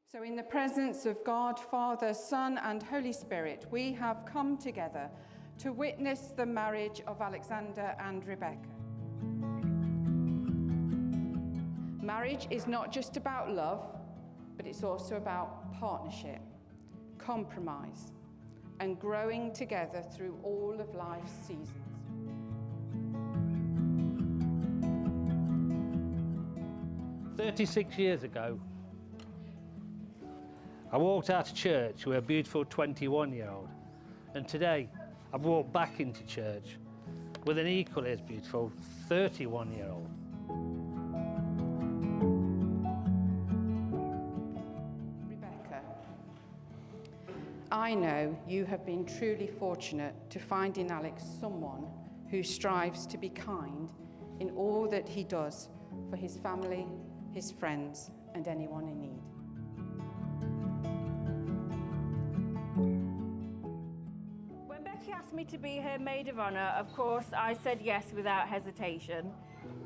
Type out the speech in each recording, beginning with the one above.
So in the presence of God, Father, Son, and Holy Spirit, we have come together to witness the marriage of Alexander and Rebekah. Marriage is not just about love, but it's also about partnership, compromise, and growing together through all of life's seasons. "36 years ago, I walked out of church with a beautiful 21-year-old, and today I've walked back into church with an equally as beautiful 31-year-old. Rebekah, I know you have been truly fortunate to find in Alex someone who strives to be kind in all that he does for his family, his friends, and anyone in need. When Becky asked me to be her maid of honour, of course, I said yes without hesitation.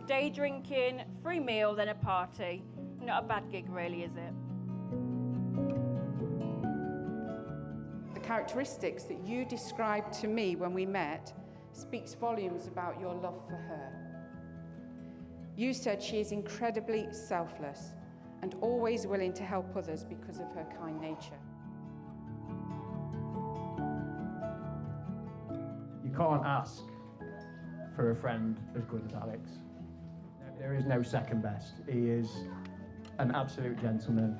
Day drinking, free meal, then a party. Not a bad gig, really, is it? The characteristics that you described to me when we met speaks volumes about your love for her. You said she is incredibly selfless and always willing to help others because of her kind nature. You can't ask for a friend as good as Alex. There is no second best. He is an absolute gentleman.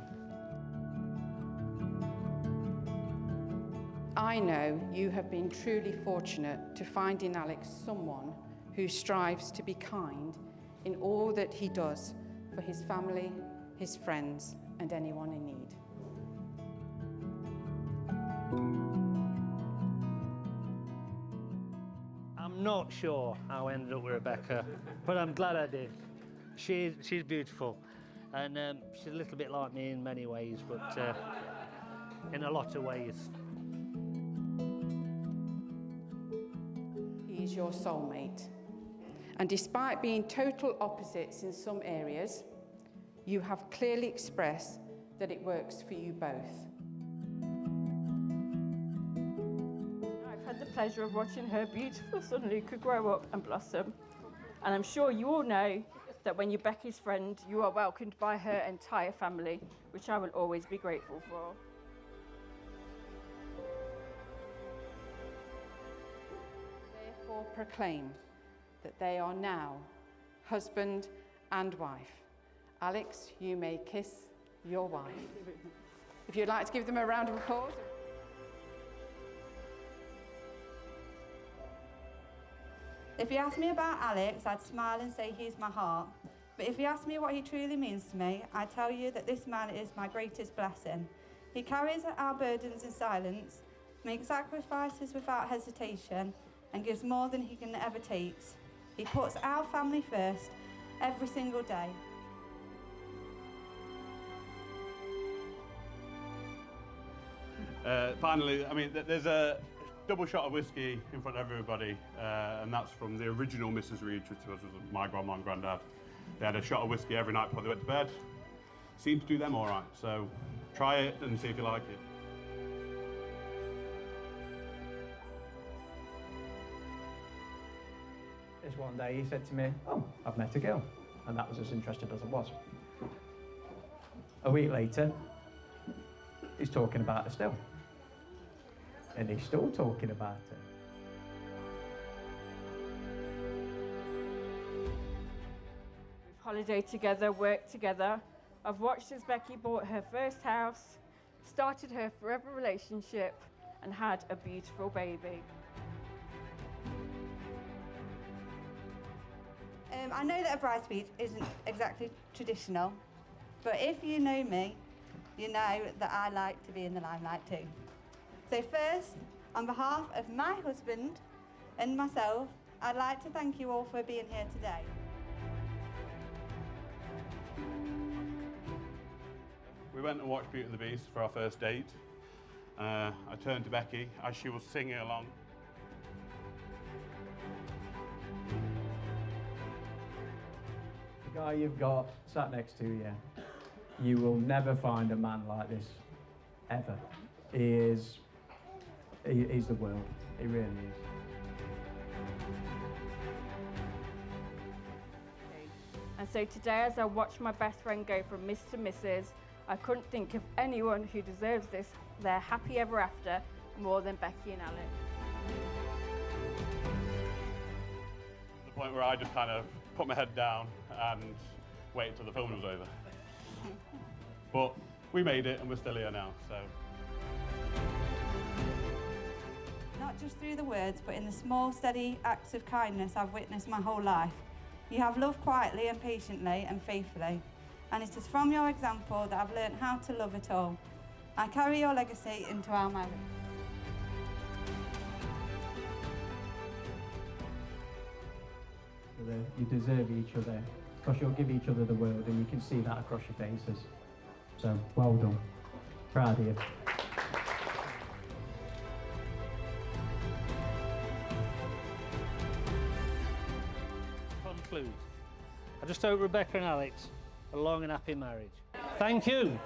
I know you have been truly fortunate to find in Alex someone who strives to be kind in all that he does for his family, his friends, and anyone in need. I'm not sure how I ended up with Rebekah, but I'm glad I did. She's beautiful, and she's a little bit like me in many ways, but in a lot of ways. He is your soulmate. And despite being total opposites in some areas, you have clearly expressed that it works for you both. I've had the pleasure of watching her beautiful son Luca grow up and blossom. And I'm sure you all know that when you're Becky's friend, you are welcomed by her entire family, which I will always be grateful for. Therefore proclaim that they are now husband and wife. Alex, you may kiss your wife. If you'd like to give them a round of applause. If you ask me about Alex, I'd smile and say he's my heart. But if you ask me what he truly means to me, I tell you that this man is my greatest blessing. He carries our burdens in silence, makes sacrifices without hesitation, and gives more than he can ever take. He puts our family first every single day. Finally, I mean, there's a double shot of whiskey in front of everybody, and that's from the original Mrs. Reed, which was my grandma and granddad. They had a shot of whiskey every night before they went to bed. Seemed to do them all right, so try it and see if you like it. This one day he said to me, "Oh, I've met a girl," and that was as interested as it was. A week later, he's talking about her still. And he's still talking about her. We've holidayed together, worked together. I've watched as Becky bought her first house, started her forever relationship, and had a beautiful baby. I know that a bridesmaid isn't exactly traditional, but if you know me, you know that I like to be in the limelight too. So first, on behalf of my husband and myself, I'd like to thank you all for being here today. We went and watched Beauty and the Beast for our first date. I turned to Becky as she was singing along. The guy you've got sat next to you, You will never find a man like this, ever. He's the world. He really is. And so today, as I watched my best friend go from Miss to Mrs., I couldn't think of anyone who deserves this, their happy ever after, more than Becky and Alex. The point where I just kind of put my head down and waited till the film was over. But we made it and we're still here now, so. Not just through the words, but in the small, steady acts of kindness I've witnessed my whole life. You have loved quietly and patiently and faithfully, and it is from your example that I've learnt how to love it all. I carry your legacy into our marriage. You deserve each other, because you'll give each other the world, and you can see that across your faces. So, well done. Proud of you. Conclude. I just hope Rebekah and Alex a long and happy marriage. Thank you.